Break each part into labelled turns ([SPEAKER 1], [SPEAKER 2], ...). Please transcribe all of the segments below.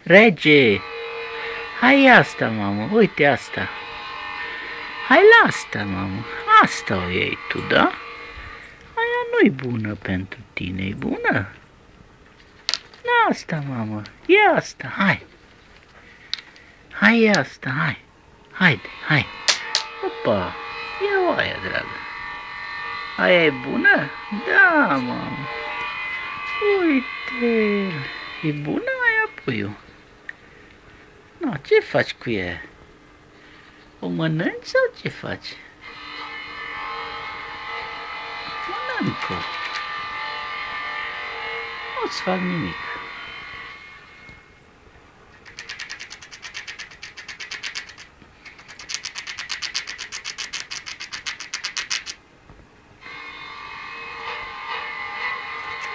[SPEAKER 1] Rege! Hai asta, mamă, uite asta. Hai la asta, mamă. Asta o iei tu, da? Aia nu-i bună pentru tine, e bună? Asta, mamă, ia asta, hai. Hai, ia asta, hai. Haide, hai. Opa, ia-o aia, dragă. Aia e bună? Da, mamă. Uite, e bună aia, puiul? No, ce faci cu ea? O mănânci sau ce faci? Mănâncă. Nu-ți fac nimic.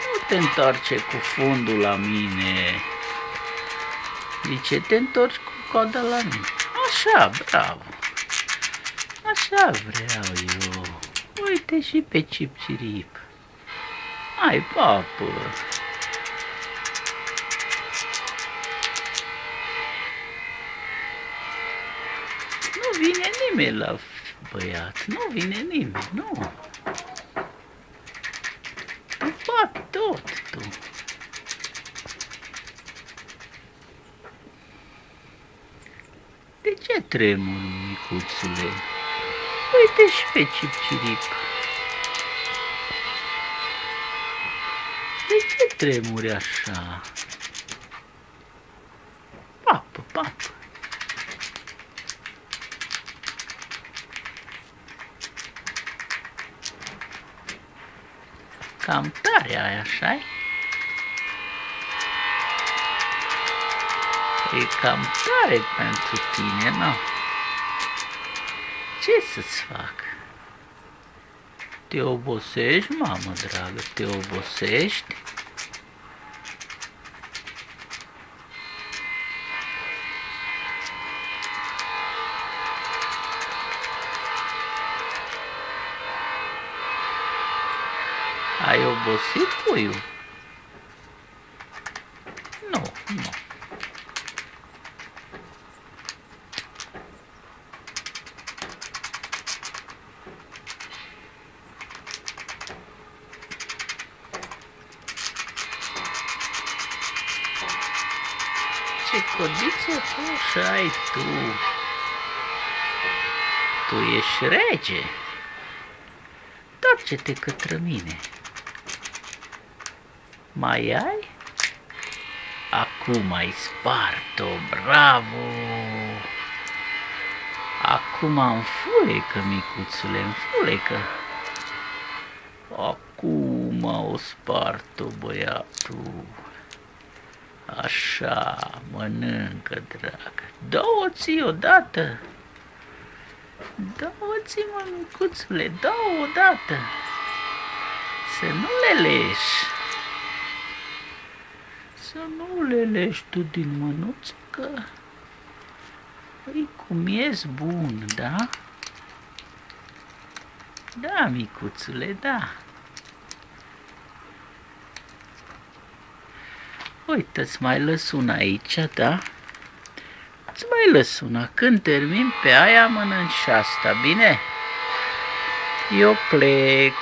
[SPEAKER 1] Nu te întoarce cu fundul la mine. De ce te întorci cu coada la mine? Așa, bravo. Așa vreau eu. Uite și pe Cip-Cirip. Hai, papă. Nu vine nimeni la băiat. Nu vine nimeni, nu. Tu fac tot, tu. De ce tremur, micuțule? Uite și pe Cip-Cirip. De ce tremuri așa? Papă, papă. Cam tare ai, așa-i? E cam tare pentru tine, nu? Ce să-ți fac? Te obosești, mamă dragă, te obosești? Ai obosit, puiul? Nu, nu. Ce codiță frumoasă ai tu! Tu ești rege! Întoarce-te către mine! Mai ai? Acum ai spart-o, bravo! Acum înfulecă, micuțule, înfulecă! Acum o spart-o, băiatul! Așa, mănâncă, dragă. Dă-o ție odată. Dă-o ție, mă, micuțule, dă-o odată. Să nu le leși. Să nu le leși tu din mânuță, că îi cu miez bun, da? Da, micuțule, da. Uite, îți mai lăs una aici, da? Îți mai lăs una. Când termin pe aia, mănânci și asta, bine? Eu plec.